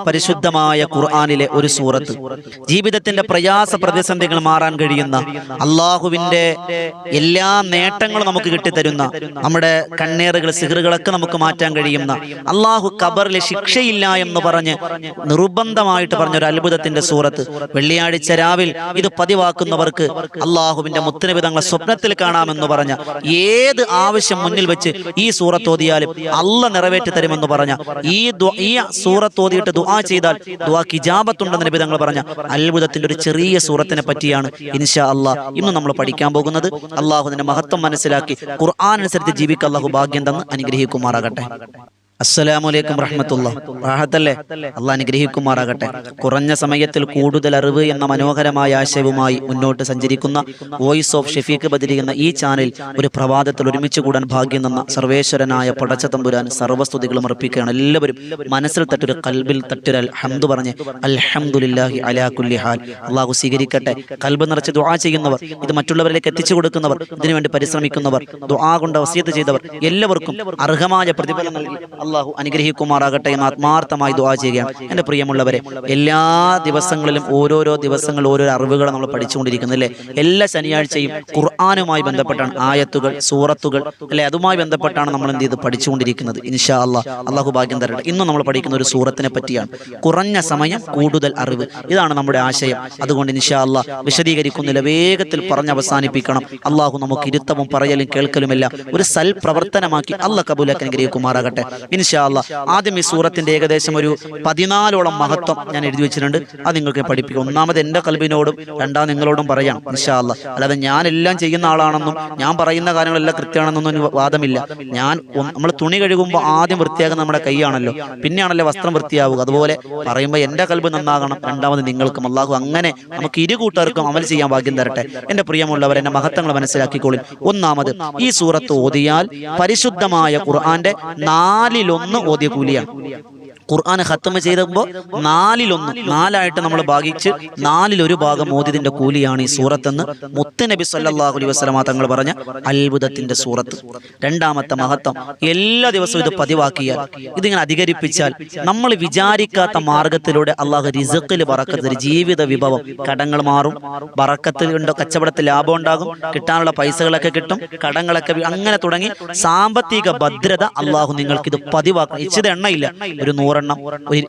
പരിശുദ്ധമായ ഖുർആനിലെ ഒരു സൂറത്ത്, ജീവിതത്തിന്റെ പ്രയാസ പ്രതിസന്ധികൾ മാറാൻ കഴിയുന്ന, അള്ളാഹുവിന്റെ എല്ലാ നേട്ടങ്ങളും നമുക്ക് കിട്ടിത്തരുന്ന, നമ്മുടെ കണ്ണേറുകൾ സിഹറുകളൊക്കെ നമുക്ക് മാറ്റാൻ കഴിയുന്ന, അള്ളാഹു ഖബറിൽ ശിക്ഷയില്ല എന്ന് പറഞ്ഞ് നിർബന്ധമായിട്ട് പറഞ്ഞൊരു അത്ഭുതത്തിന്റെ സൂറത്ത്. വെള്ളിയാഴ്ച രാവിൽ ഇത് പതിവാക്കുന്നവർക്ക് അള്ളാഹുവിന്റെ മുത്തുനബി തങ്ങളെ സ്വപ്നത്തിൽ കാണാമെന്ന് പറഞ്ഞ, ഏത് ആവശ്യം മുന്നിൽ വെച്ച് ഈ സൂറത്ത് ഓതിയാലും അള്ളാഹ് നിറവേറ്റി തരുമെന്ന് പറഞ്ഞ, ഈ സൂറത്ത് ഓതിയിട്ട് ദുആ ചെയ്താൽ ദുആക്ക് ഇജാബത്തുണ്ടെന്ന് നബി തങ്ങൾ പറഞ്ഞ അത്ഭുതത്തിന്റെ ഒരു ചെറിയ സൂറത്തിനെ പറ്റിയാണ് ഇൻഷാ അല്ലാഹ് ഇന്ന് നമ്മൾ പഠിക്കാൻ പോകുന്നത്. അള്ളാഹുവിന്റെ മഹത്വം മനസ്സിലാക്കി ഖുർആൻ അനുസരിച്ച് ജീവിക്കാൻ അള്ളാഹു ഭാഗ്യം തന്ന് അനുഗ്രഹിക്കുമാറാകട്ടെ. അസ്സലാമു അലൈക്കും റഹ്മത്തുള്ളാഹി. റാഹത്തല്ലേ? അള്ളാഹ് അനുഗ്രഹിക്കുമാറാകട്ടെ. കുറഞ്ഞ സമയത്തിൽ കൂടുതൽ അറിവ് എന്ന മനോഹരമായ ആശയവുമായി മുന്നോട്ട് സഞ്ചരിക്കുന്ന വോയിസ് ഓഫ് ഷഫീഖ് ബദരി എന്ന ഈ ചാനൽ ഒരു പ്രഭാതത്തിൽ ഒരുമിച്ച് കൂടാൻ ഭാഗ്യം തന്ന സർവേശ്വരനായ പടച്ച തമ്പുരാൻ സർവ്വസ്തുതികളും അർപ്പിക്കുകയാണ്. എല്ലാവരും മനസ്സിൽ തട്ടൊരു കൽബിൽ തട്ടൊരു ഹംദ് പറഞ്ഞ് അൽഹംദുലില്ലാഹി അലാ കുല്ലി ഹാൽ. അള്ളാഹു സ്വീകരിക്കട്ടെ. കൽബ് നിറച്ച് ദുആ ചെയ്യുന്നവർ, ഇത് മറ്റുള്ളവരിലേക്ക് എത്തിച്ചു കൊടുക്കുന്നവർ, ഇതിനുവേണ്ടി പരിശ്രമിക്കുന്നവർ, ദുആ കൊണ്ട് വസിയത്ത് ചെയ്തവർ, എല്ലാവർക്കും അർഹമായ പ്രതിഫലം നൽകി അള്ളാഹു അനുഗ്രഹിക്കുമാറാകട്ടെ എന്ന് ആത്മാർത്ഥമായി ദുആ ചെയ്യുകയാണ്. എൻ്റെ പ്രിയമുള്ളവരെ, എല്ലാ ദിവസങ്ങളിലും ഓരോരോ ദിവസങ്ങൾ ഓരോരോ അറിവുകൾ നമ്മൾ പഠിച്ചുകൊണ്ടിരിക്കുന്നത് അല്ലേ? എല്ലാ ശനിയാഴ്ചയും ഖുർആനുമായി ബന്ധപ്പെട്ടാണ് ആയത്തുകൾ, സൂറത്തുകൾ അല്ലെ, അതുമായി ബന്ധപ്പെട്ടാണ് നമ്മൾ എന്ത് ചെയ്ത് പഠിച്ചുകൊണ്ടിരിക്കുന്നത്. ഇൻഷാ അല്ലാഹ് അള്ളാഹു ഭാഗ്യം തരട്ടെ. ഇന്ന് നമ്മൾ പഠിക്കുന്ന ഒരു സൂറത്തിനെ പറ്റിയാണ്. കുറഞ്ഞ സമയം കൂടുതൽ അറിവ്, ഇതാണ് നമ്മുടെ ആശയം. അതുകൊണ്ട് ഇൻഷാ അല്ലാഹ് വിശദീകരിക്കുന്നില്ല, വേഗത്തിൽ പറഞ്ഞ് അവസാനിപ്പിക്കണം. അള്ളാഹു നമുക്ക് ഇരുത്തവും പറയലും കേൾക്കലുമെല്ലാം ഒരു സൽപ്രവർത്തനമാക്കി അള്ളാഹ് കബൂലാക്കി അനുഗ്രഹിക്കുമാറാകട്ടെ. ഇൻഷാ അല്ലാഹ് ആദ്യം ഈ സൂറത്തിന്റെ ഏകദേശം ഒരു 14ഓളം മഹത്വം ഞാൻ എഴുതി വെച്ചിട്ടുണ്ട്. അത് നിങ്ങൾക്ക് പഠിപ്പിക്കും. ഒന്നാമത് എൻ്റെ കൽബിനോടും രണ്ടാമത് നിങ്ങളോടും പറയാം ഇൻഷാ അല്ലാഹ്. അല്ലാതെ ഞാൻ എല്ലാം ചെയ്യുന്ന ആളാണെന്നും ഞാൻ പറയുന്ന കാര്യങ്ങളെല്ലാം കൃത്യമാണെന്നൊന്നും വാദമില്ല. നമ്മൾ തുണി കഴുകുമ്പോൾ ആദ്യം വൃത്തിയാകുന്ന നമ്മുടെ കൈയാണല്ലോ, പിന്നെയാണല്ലോ വസ്ത്രം വൃത്തിയാവുക. അതുപോലെ പറയുമ്പോൾ എൻ്റെ കൽബ് നന്നാകണം, രണ്ടാമത് നിങ്ങൾക്കും. അള്ളാഹു അങ്ങനെ നമുക്ക് ഇരു കൂട്ടർക്കും അമൽ ചെയ്യാൻ ഭാഗ്യം തരട്ടെ. എൻ്റെ പ്രിയമുള്ളവർ, എൻ്റെ മഹത്വങ്ങൾ മനസ്സിലാക്കിക്കോളിൽ. ഒന്നാമത്, ഈ സൂറത്ത് ഓതിയാൽ പരിശുദ്ധമായ ഖുർആന്റെ 4/1 ഓതിയ കൂലിയാണ്. ഖുർആൻ ഖത്മ ചെയ്തപ്പോൾ 4/1 നമ്മൾ ഭാഗിച്ച് 1/4 ഭാഗം ഓതിയതിന്റെ കൂലിയാണ് ഈ സൂറത്തെന്ന് മുത്തുനബി സല്ലല്ലാഹു അലൈഹി വസല്ലമ തങ്ങൾ പറഞ്ഞ അത്ഭുതത്തിന്റെ സൂറത്ത്. രണ്ടാമത്തെ മഹത്വം, എല്ലാ ദിവസവും ഇത് പതിവാക്കിയാൽ, ഇതിങ്ങനെ അധികരിപ്പിച്ചാൽ നമ്മൾ വിചാരിക്കാത്ത മാർഗത്തിലൂടെ അള്ളാഹു റിസ്ഖിൽ ബറക്കത്ത് തരും. ജീവിത വിഭവം, കടങ്ങൾ മാറും, ബറക്കത്തിൽ ഉണ്ടോ, കച്ചവടത്തിൽ ലാഭം ഉണ്ടാകും, കിട്ടാനുള്ള പൈസകളൊക്കെ കിട്ടും, കടങ്ങളൊക്കെ അങ്ങനെ തുടങ്ങി സാമ്പത്തിക ഭദ്രത അള്ളാഹു നിങ്ങൾക്ക് ഇത് പതിവാക്കണം. ഇച്ചിരി എണ്ണയില്ല, ഒരു 100 എണ്ണം,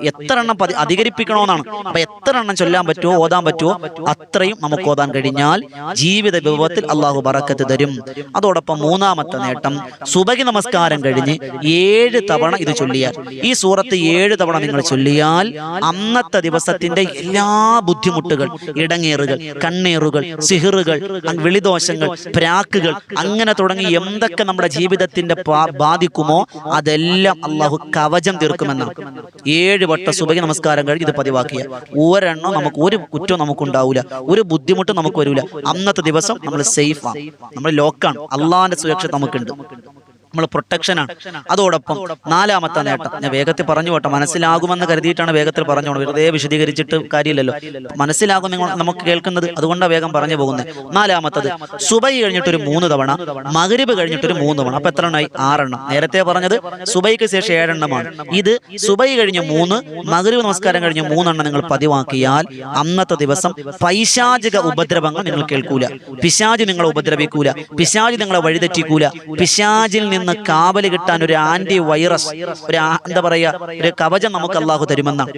എത്ര എണ്ണം അധികരിപ്പിക്കണമെന്നാണ്. അപ്പൊ എത്ര എണ്ണം ചൊല്ലാൻ പറ്റുമോ, ഓതാൻ പറ്റുമോ, അത്രയും നമുക്ക് ഓതാൻ കഴിഞ്ഞാൽ ജീവിത വിഭവത്തിൽ അള്ളാഹു ബറക്കത്ത് തരും. അതോടൊപ്പം മൂന്നാമത്തെ നേട്ടം, സുബഹി നമസ്കാരം കഴിഞ്ഞ് 7 തവണ ഇത് ചൊല്ലിയാൽ, ഈ സൂറത്ത് 7 തവണ നിങ്ങൾ ചൊല്ലിയാൽ അന്നത്തെ ദിവസത്തിന്റെ എല്ലാ ബുദ്ധിമുട്ടുകൾ, ഇടങ്ങേറുകൾ, കണ്ണേറുകൾ, സിഹിറുകൾ, വെളിദോഷങ്ങൾ, പ്രാക്കുകൾ, അങ്ങനെ തുടങ്ങി എന്തൊക്കെ നമ്മുടെ ജീവിതത്തിന്റെ ബാധിക്കുമോ അതെല്ലാം അള്ളാഹു കവചം തീർക്കുമെന്നാണ്. 7 വട്ടം സുബഹി നമസ്കാരം കഴിഞ്ഞ് ഇത് പതിവാക്കിയ ഒരെണ്ണം നമുക്ക് ഒരു കുറ്റവും നമുക്കുണ്ടാവില്ല, ഒരു ബുദ്ധിമുട്ടും നമുക്ക് വരില്ല. അന്നത്തെ ദിവസം നമ്മൾ സേഫാണ്, നമ്മൾ ലോക്കാണ്, അള്ളാഹിന്റെ സുരക്ഷ നമുക്കുണ്ട്, നമ്മൾ പ്രൊട്ടക്ഷനാണ്. അതോടൊപ്പം നാലാമത്തെ നേട്ടം, ഞാൻ വേഗത്തിൽ പറഞ്ഞു പോട്ടെ, മനസ്സിലാകുമെന്ന് കരുതിയിട്ടാണ് വേഗത്തിൽ പറഞ്ഞോളൂ, വെറുതെ വിശദീകരിച്ചിട്ട് കാര്യമില്ലല്ലോ. മനസ്സിലാകും നിങ്ങൾ നമുക്ക് കേൾക്കുന്നത്, അതുകൊണ്ടാണ് വേഗം പറഞ്ഞു പോകുന്നത്. നാലാമത്തത്, സുബഹി കഴിഞ്ഞിട്ടൊരു 3 തവണ, മഗ്രിബ് കഴിഞ്ഞിട്ടൊരു 3 തവണ. അപ്പൊ എത്ര എണ്ണമായി? 6 എണ്ണം. നേരത്തെ പറഞ്ഞത് സുബഹിക്ക് ശേഷം 7 എണ്ണമാണ്. ഇത് സുബഹി കഴിഞ്ഞ് 3, മഗ്രിബ് നമസ്കാരം കഴിഞ്ഞ് 3 എണ്ണം നിങ്ങൾ പതിവാക്കിയാൽ അന്നത്തെ ദിവസം പൈശാചിക ഉപദ്രവങ്ങൾ നിങ്ങൾ കേൾക്കൂല, പിശാച് നിങ്ങളെ ഉപദ്രവിക്കൂല, പിശാച് നിങ്ങളെ വഴിതെറ്റിക്കൂല. പിശാചിൽ നിന്ന് കാവല് കിട്ടാൻ ഒരു ആന്റി വൈറസ്, ഒരു എന്താ പറയാ, ഒരു കവചം നമുക്ക് അള്ളാഹു തരുമെന്നാണ്.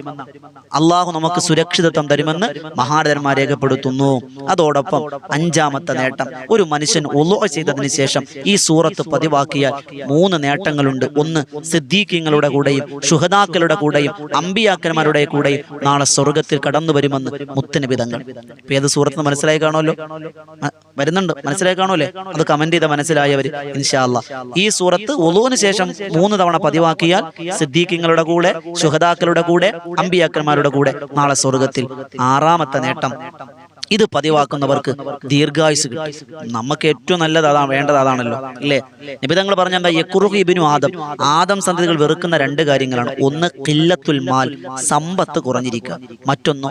അള്ളാഹു നമുക്ക് സുരക്ഷിതത്വം തരുമെന്ന് മഹാരഥന്മാർ രേഖപ്പെടുത്തുന്നു. അതോടൊപ്പം 5ാമത്തെ നേട്ടം, ഒരു മനുഷ്യൻ ഉളൂ ചെയ്തതിന് ശേഷം ഈ സൂറത്ത് പതിവാക്കിയാൽ 3 നേട്ടങ്ങളുണ്ട്. ഒന്ന്, സിദ്ദീഖീങ്ങളുടെ കൂടെയും ശുഹദാക്കളുടെ കൂടെയും അമ്പിയാക്കന്മാരുടെ കൂടെയും നാളെ സ്വർഗത്തിൽ കടന്നു വരുമെന്ന് മുത്തുനബി തങ്ങൾ. ഏത് സൂറത്ത് മനസ്സിലായി കാണുമല്ലോ, വരുന്നുണ്ട്, മനസ്സിലായി കാണുമല്ലേ? അത് കമന്റ് ചെയ്ത മനസ്സിലായവർ ഇൻഷാ അല്ലാഹ് ഈ സൂറത്ത് ഉളൂവിന് ശേഷം 3 തവണ പതിവാക്കിയാൽ സിദ്ദീഖീങ്ങളുടെ കൂടെ, ശുഹദാക്കളുടെ കൂടെ, അമ്പിയാക്കന്മാരുടെ കൂടെ നാളെ സ്വർഗത്തിൽ. 6ാമത്തെ നേട്ടം, ഇത് പതിവാക്കുന്നവർക്ക് ദീർഘായുസ് കിട്ടും. നമുക്ക് ഏറ്റവും നല്ലത് അതാണ്, വേണ്ടത് അതാണല്ലോ അല്ലേ? നബി തങ്ങൾ പറഞ്ഞ എന്താ? യക്റുഹു ഇബ്നു ആദം സന്തതികൾ വെറുക്കുന്ന രണ്ട് കാര്യങ്ങളാണ്. ഒന്ന് ഖില്ലത്തുൽ മാൽ, സമ്പത്ത് കുറഞ്ഞിരിക്കുക. മറ്റൊന്ന്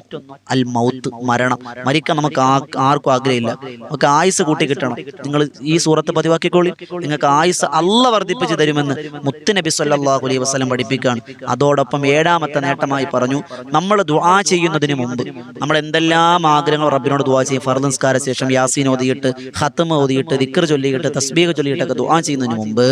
അൽ മൗത്ത്, മരണം. മരിക്കാൻ നമുക്ക് ആർക്കും ആഗ്രഹമില്ല. നമുക്ക് ആയുസ് കൂട്ടി കിട്ടണം. നിങ്ങൾ ഈ സൂറത്ത് പതിവാക്കിക്കോളി. നിങ്ങൾക്ക് ആയുസ് അള്ള വർദ്ധിപ്പിച്ചു തരുമെന്ന് മുത്തുനബി സല്ലല്ലാഹു അലൈഹി വസല്ലം പഠിപ്പിക്കുകയാണ്. അതോടൊപ്പം ഏഴാമത്തെ നേട്ടമായി പറഞ്ഞു, നമ്മൾ ദുആ ചെയ്യുന്നതിന് മുമ്പ് നമ്മൾ എന്തെല്ലാം ആഗ്രഹങ്ങൾ റബ്ബിനോട് ദുആ ചെയ്യും. ഫർദ് നിസ്കാര ശേഷം യാസീൻ ഓതിയിട്ട്, ഖത്മ ഓതിയിട്ട്, ദിക്ർ ചൊല്ലിയിട്ട്, തസ്ബീഹ് ചൊല്ലിയിട്ടൊക്കെ ദുആ ചെയ്യുന്നതിന് മുമ്പ്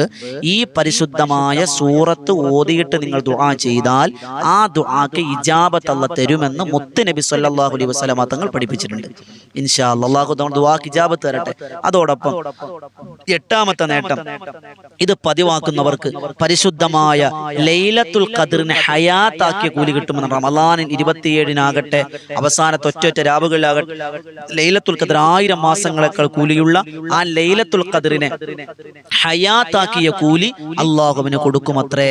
ഈ പരിശുദ്ധമായ സൂറത്ത് ഓതിയിട്ട് നിങ്ങൾ ദുആ ചെയ്താൽ ആ ദുആക്ക് ഇജാബത്ത് അല്ലാഹ് തരുമെന്ന് മുത്തുനബി സല്ലല്ലാഹു അലൈഹി വസല്ലം തങ്ങൾ പഠിപ്പിച്ചിട്ടുണ്ട്. ഇൻഷാ അല്ലാഹ് അല്ലാഹു തആല ദുആക്ക് ഇജാബത്ത് തരട്ടെ. അതോടൊപ്പം എട്ടാമത്തെ നേട്ടം, ഇത് പതിവാക്കുന്നവർക്ക് പരിശുദ്ധമായ ലൈലത്തുൽ ഖദ്റിനെ ഹയാത്താക്കിയ കൂലി കിട്ടുമെന്ന്. റമളാനിൽ 27-നാകട്ടെ അവസാനത്തെ ഒറ്റ രാവുകളിലാകട്ടെ ലൈലത്തുൽ ഖദ്ർ 1000 മാസങ്ങളെക്കാൾ കൂലിയുള്ള ആ ലൈലത്തുൽ ഖദ്റിനെ ഹയാത്താക്കിയ കൂലി അല്ലാഹുവിന് കൊടുക്കുമത്രേ.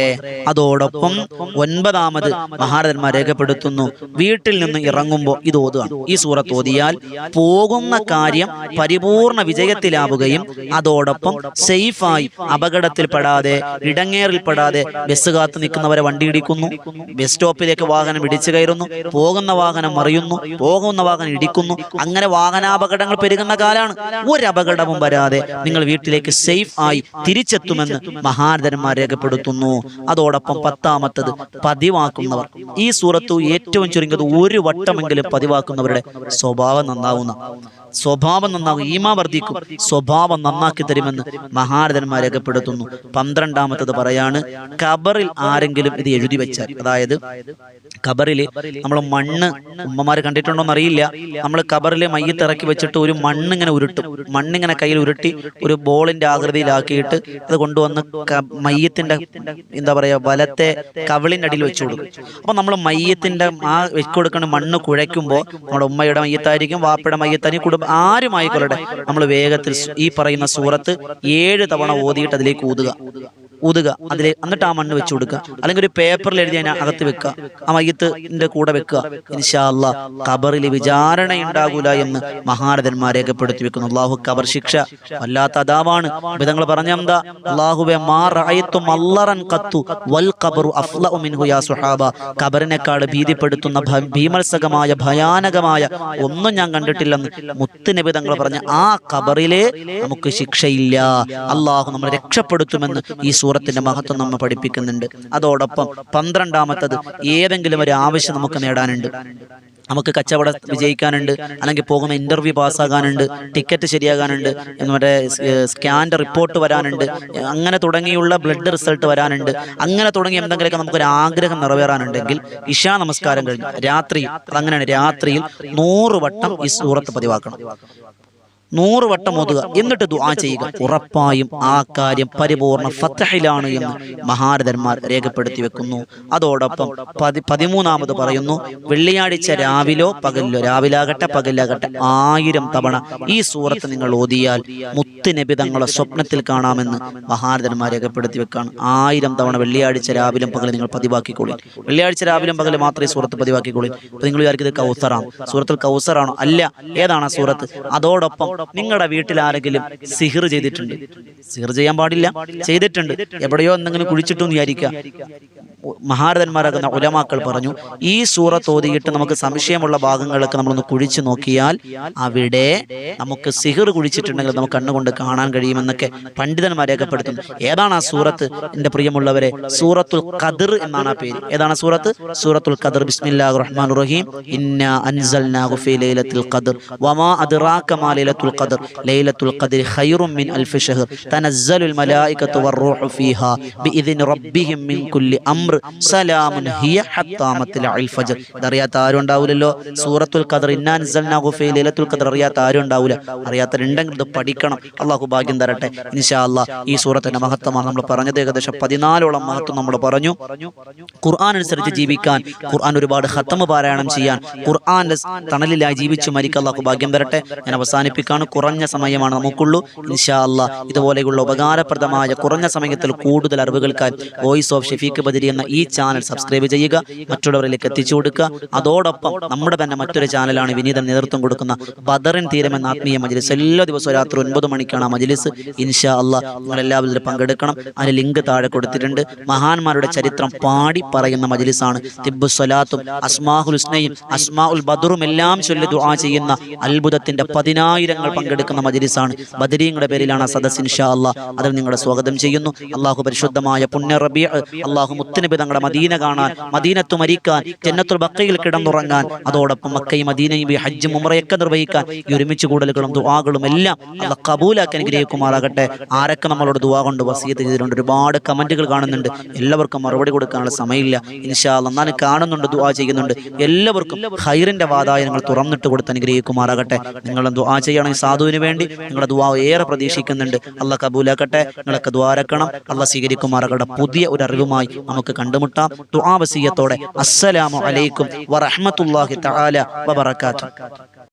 അതോടൊപ്പം 9ാമത് മഹാരഥന്മാർ രേഖപ്പെടുത്തുന്നു, വീട്ടിൽ നിന്ന് ഇറങ്ങുമ്പോൾ ഇത് ഓതുകയാണ്. ഈ സൂറത്ത് ഓതിയാൽ പോകുന്ന കാര്യം പരിപൂർണ വിജയത്തിലാവുകയും അതോടൊപ്പം സേഫായി അപകടത്തിൽപ്പെടാതെ ഇടങ്ങേറിൽപ്പെടാതെ ബസ് കാത്തു നിൽക്കുന്നവരെ വണ്ടി ഇടിക്കുന്നു, ബസ് സ്റ്റോപ്പിലേക്ക് വാഹനം ഇടിച്ചു കയറുന്നു, പോകുന്ന വാഹനം മറിയുന്നു, പോകുന്ന വാഹനം ഇടിക്കുന്നു. അങ്ങനെ വാഹനാപകടങ്ങൾ പെരുകുന്ന കാലാണ്. ഒരു അപകടവും വരാതെ നിങ്ങൾ വീട്ടിലേക്ക് സേഫ് ആയി തിരിച്ചെത്തുമെന്ന് മഹാരഥന്മാർ രേഖപ്പെടുത്തുന്നു. അതോടൊപ്പം 10ാമത്തത് പതിവാക്കുന്നവർ. ഈ സൂറത്ത് ഏറ്റവും ചുരുങ്ങിയത് ഒരു വട്ടമെങ്കിലും പതിവാക്കുന്നവരുടെ സ്വഭാവം നന്നാകും, ഈമാൻ വർദ്ധിക്കും, സ്വഭാവം നന്നാക്കി തരുമെന്ന് മഹാരഥന്മാർ രേഖപ്പെടുത്തുന്നു. 12ാമത്തത് പറയാണ്, ഖബറിൽ ആരെങ്കിലും ഇത് എഴുതി വെച്ചാൽ, അതായത് ഖബറിൽ നമ്മൾ മണ്ണ്, ഉമ്മമാര് കണ്ടിട്ടുണ്ടോന്ന് അറിയില്ല, നമ്മൾ ഖബറിലെ മയ്യത്ത് ഇറക്കി വെച്ചിട്ട് ഒരു മണ്ണിങ്ങനെ ഉരുട്ടും, മണ്ണിങ്ങനെ കയ്യിൽ ഉരുട്ടി ഒരു ബോളിന്റെ ആകൃതിയിലാക്കിയിട്ട് അത് കൊണ്ടുവന്ന് മയ്യത്തിന്റെ എന്താ പറയാ വലത്തെ കവിളിന്റെ അടിയിൽ വെച്ചു കൊടുക്കും. അപ്പൊ നമ്മൾ മയ്യത്തിന്റെ ആ വെച്ചു കൊടുക്കുന്ന മണ്ണ് കുഴയ്ക്കുമ്പോൾ നമ്മുടെ ഉമ്മയുടെ മയ്യത്തായിരിക്കും, വാപ്പയുടെ മയ്യത്തായിരിക്കും, കുടുംബം ആരുമായിക്കൊള്ളട്ടെ, നമ്മൾ വേഗത്തിൽ ഈ പറയുന്ന സൂറത്ത് 7 തവണ ഓതിയിട്ട് അതിലേക്ക് ഊതുക, അതിലെ എന്നിട്ട് ആ മണ്ണ് വെച്ചു കൊടുക്കുക. അല്ലെങ്കിൽ ഒരു പേപ്പറിൽ എഴുതി അതിനെ അകത്ത് വെക്കുക, ആ മയ്യത്തിന്റെ കൂടെ വെക്കുക. ഇൻഷാ അല്ലാഹ് ഖബറിൽ വിചാരണ ഉണ്ടാകൂല എന്ന് മഹാരഥന്മാർ രേഖപ്പെടുത്തി വെക്കുന്നു. അല്ലാഹു ഖബർ ശിക്ഷ വല്ലാത്ത അദാബാണ്. വിധങ്ങൾ പറഞ്ഞെന്താ? അല്ലാഹുവേ മാ റഅയ്തു മല്ലറൻ ഖത്തു വൽ ഖബറു അഫ്ലഉ മിൻഹു യാ സുഹാബ. ഖബറിനേക്കാൾ ഭീതിപ്പെടുത്തുന്ന ഭീമത്സകമായ ഭയാനകമായ ഒന്നും ഞാൻ കണ്ടിട്ടില്ലെന്ന് മുത്തുനബി തങ്ങൾ പറഞ്ഞ ആ ഖബറിലെ നമുക്ക് ശിക്ഷയില്ല, അല്ലാഹു നമ്മളെ രക്ഷപ്പെടുത്തുമെന്ന് ഈ സൂറത്തിന്റെ മഹത്വം നമ്മെ പഠിപ്പിക്കുന്നുണ്ട്. അതോടൊപ്പം 12ാമത്തത്, ഏതെങ്കിലും ഒരു ആവശ്യം നമുക്ക് നേടാനുണ്ട്, നമുക്ക് കച്ചവടം വിജയിക്കാനുണ്ട്, അല്ലെങ്കിൽ പോകുന്ന ഇന്റർവ്യൂ പാസ്സാകാനുണ്ട്, ടിക്കറ്റ് ശരിയാകാനുണ്ട്, മറ്റേ സ്കാൻ്റെ റിപ്പോർട്ട് വരാനുണ്ട്, അങ്ങനെ തുടങ്ങിയുള്ള ബ്ലഡ് റിസൾട്ട് വരാനുണ്ട്, അങ്ങനെ തുടങ്ങി എന്തെങ്കിലുമൊക്കെ നമുക്കൊരു ആഗ്രഹം നിറവേറാനുണ്ടെങ്കിൽ ഇശാ നമസ്കാരം കഴിഞ്ഞ് രാത്രി, അതങ്ങനെയാണ്, രാത്രിയിൽ 100 വട്ടം ഈ സൂറത്ത് പതിവാക്കണം. 100 വട്ടം ഓതുക, എന്നിട്ട് ദുആ ചെയ്യുക. ഉറപ്പായും ആ കാര്യം പരിപൂർണ ഫത്ഹിലാണ് എന്ന് മഹാരഥന്മാർ രേഖപ്പെടുത്തി വെക്കുന്നു. അതോടൊപ്പം 13ാമത് പറയുന്നു, വെള്ളിയാഴ്ച രാവിലോ പകലിലോ, രാവിലാകട്ടെ പകലാകട്ടെ 1000 തവണ ഈ സൂറത്ത് നിങ്ങൾ ഓതിയാൽ മുത്തുനബി തങ്ങളെ സ്വപ്നത്തിൽ കാണാമെന്ന് മഹാരഥന്മാർ രേഖപ്പെടുത്തി വെക്കാണ്. 1000 തവണ വെള്ളിയാഴ്ച രാവിലും പകലും നിങ്ങൾ പതിവാക്കിക്കോളി. വെള്ളിയാഴ്ച രാവിലും പകലും മാത്രമേ സൂറത്ത് പതിവാക്കിക്കോളി. അപ്പൊ നിങ്ങൾ വിചാരിക്കും ഇത് കൗസറാണ്, സൂറത്തുൽ കൗസറാണോ? അല്ല. ഏതാണ് ആ സൂറത്ത്? അതോടൊപ്പം നിങ്ങളുടെ വീട്ടിൽ ആരെങ്കിലും സിഹിർ ചെയ്തിട്ടുണ്ട്, സിഹിർ ചെയ്യാൻ പാടില്ല, ചെയ്തിട്ടുണ്ട്, എവിടെയോ എന്തെങ്കിലും കുഴിച്ചിട്ടെന്ന് വിചാരിക്കുക, മഹാരഥന്മാരാകുന്ന ഉലമാക്കൾ പറഞ്ഞു, ഈ സൂറത്ത് ഓതിയിട്ട് നമുക്ക് സംശയമുള്ള ഭാഗങ്ങളൊക്കെ നമ്മളൊന്ന് കുഴിച്ചു നോക്കിയാൽ അവിടെ നമുക്ക് സിഹിർ കുഴിച്ചിട്ടുണ്ടെങ്കിൽ നമുക്ക് കണ്ണുകൊണ്ട് കാണാൻ കഴിയുമെന്നൊക്കെ പണ്ഡിതന്മാർ രേഖപ്പെടുത്തുന്നു. ഏതാണ് ആ സൂറത്ത്? എന്റെ പ്രിയമുള്ളവരെ, സൂറത്തുൽ ഖദ്ർ എന്നാണ് ആ പേര്. ഏതാണ് സൂറത്ത്? സൂറത്തുൽ ഖദ്ർ. ബിസ്മില്ലാഹിർ റഹ്മാനിർ റഹീം. ഇന്നാ അൻസൽനാഹു ഫീ ലൈലത്തുൽ ഖദ്ർ വമാ അദ്റാക മാ ലൈലത്തുൽ ഖദ്ർ ലൈലത്തുൽ ഖദ്രി ഖൈറും മിൻ അൽഫി ശഹർ തനസ്സലുൽ മലായികത്തു വർ-റൂഹു ഫീഹാ ബിഇദ്നി റബ്ബിഹിം മിൻ കുല്ലി അംർ സലാമുൻ ഹിയ ഹത്താ മത്ലഇൽ ഫജ്ർ. ഇതറിയാത്ത ആരും ഉണ്ടാവില്ലല്ലോ. സൂറത്തുൽ ഖദ്ർ, ഇന്നാ അൻസൽനാഹു ഫീ ലൈലത്തുൽ ഖദ്ർ അറിയാത്ത ആരും ഉണ്ടാവില്ല. അറിയാത്തവരുണ്ടെങ്കിൽ ഇത് പഠിക്കണം. അള്ളാഹു ഭാഗ്യം തരട്ടെ. ഇൻഷാ അല്ലാഹ് ഈ സൂറത്തിന്റെ മഹത്വമാണ് നമ്മൾ പറഞ്ഞത്. ഏകദേശം 14ഓളം മഹത്വം നമ്മൾ പറഞ്ഞു. ഖുർആൻ അനുസരിച്ച് ജീവിക്കാൻ, ഖുർആൻ ഒരുപാട് ഖത്മ പാരായണം ചെയ്യാൻ, ഖുർആന്റെ തണലിലായി ജീവിച്ചു മരിക്കാൻ അള്ളാഹു ഭാഗ്യം തരട്ടെ. ഞാൻ അവസാനിപ്പിക്കാണ്. കുറഞ്ഞ സമയമാണ് നമുക്കുള്ളൂ. ഇൻഷാ അല്ലാഹ് ഇതുപോലെയുള്ള ഉപകാരപ്രദമായ കുറഞ്ഞ സമയത്തിൽ കൂടുതൽ അറിവുകൾക്കായി വോയിസ് ഓഫ് ഷഫീഖ് ബദരി എന്ന ചെയ്യുന്ന ഈ ചാനൽ സബ്സ്ക്രൈബ് ചെയ്യുക, മറ്റുള്ളവരിലേക്ക് എത്തിച്ചു കൊടുക്കുക. അതോടൊപ്പം നമ്മുടെ തന്നെ മറ്റൊരു ചാനലാണ് വിനീതൻ നേതൃത്വം കൊടുക്കുന്ന ബദറിൻ തീരം എന്ന ആത്മീയ മജ്ലിസ്. എല്ലാ ദിവസവും രാത്രി 9 മണിക്കാണ് ആ മജ്ലിസ്. ഇൻഷാ അല്ലാഹ് നിങ്ങളെല്ലാവരും പങ്കെടുക്കണം. അതിന് ലിങ്ക് താഴെ കൊടുത്തിട്ടുണ്ട്. മഹാന്മാരുടെ ചരിത്രം പാടി പറയുന്ന മജ്ലിസാണ്. തിബ്ബുസ് സ്വലാത്തും അസ്മാഉൽ ഹുസ്നയും അസ്മാഉൽ ബദറും എല്ലാം ചൊല്ലി ദുആ ചെയ്യുന്ന അത്ഭുതത്തിന്റെ 10,000 പങ്കെടുക്കുന്ന മജ്ലിസാണ്. ബദരീങ്ങളുടെ പേരിലാണ് ആ സദസ്. ഇൻഷാ അല്ലാഹ് അതിൽ നിങ്ങളെ സ്വാഗതം ചെയ്യുന്നു. അല്ലാഹു പരിശുദ്ധമായ പുണ്യ റബീഅ്, അല്ലാഹു മുത്തുനബി തങ്ങളുടെ മദീന കാണാൻ, മദീനത്തു മരിക്കാൻ, ജന്നത്തുൽ ബഖയിൽ കിടന്നുറങ്ങാൻ, അതോടൊപ്പം മക്കയും മദീനയും ഹജ്ജും ഉംറയൊക്കെ നിർവഹിക്കാൻ ഈ ഒരുമിച്ച് കൂടലുകളും ദുആകളും എല്ലാം അല്ലാഹ് കബൂലാക്കി അനുഗ്രഹിക്കുമാറാകട്ടെ. ആരൊക്കെ നമ്മളോട് ദുആ കൊണ്ട് വസിയത്ത് ചെയ്തിട്ടുണ്ട്. ഒരുപാട് കമന്റുകൾ കാണുന്നുണ്ട്. എല്ലാവർക്കും മറുപടി കൊടുക്കാനുള്ള സമയമില്ല. ഇൻഷാ അല്ലാഹ് എന്നാലും കാണുന്നുണ്ട്, ദുആ ചെയ്യുന്നുണ്ട്. എല്ലാവർക്കും ഖൈറിന്റെ വാതായനങ്ങൾ തുറന്നിട്ട് കൊടുത്ത് അനുഗ്രഹിക്കുമാറാകട്ടെ. നിങ്ങളും ദുആ ചെയ്യണം. സാധുവിന് വേണ്ടി നിങ്ങളുടെ ദുആ ഏറെ പ്രതീക്ഷിക്കുന്നുണ്ട്. അല്ലാഹ് കബൂലാക്കട്ടെ. നിങ്ങളൊക്കെ ദ്വാരക്കണം. അല്ലാഹ് സ്വീകരിക്കുമാറാകട്ടെ. പുതിയ ഒരു അറിവുമായി നമുക്ക് കണ്ടുമുട്ടാം. ദുആ വസിയത്തോടെ അസ്സലാമു അലൈക്കും വറഹ്മത്തുള്ളാഹി തആല വബറകാതുഹു.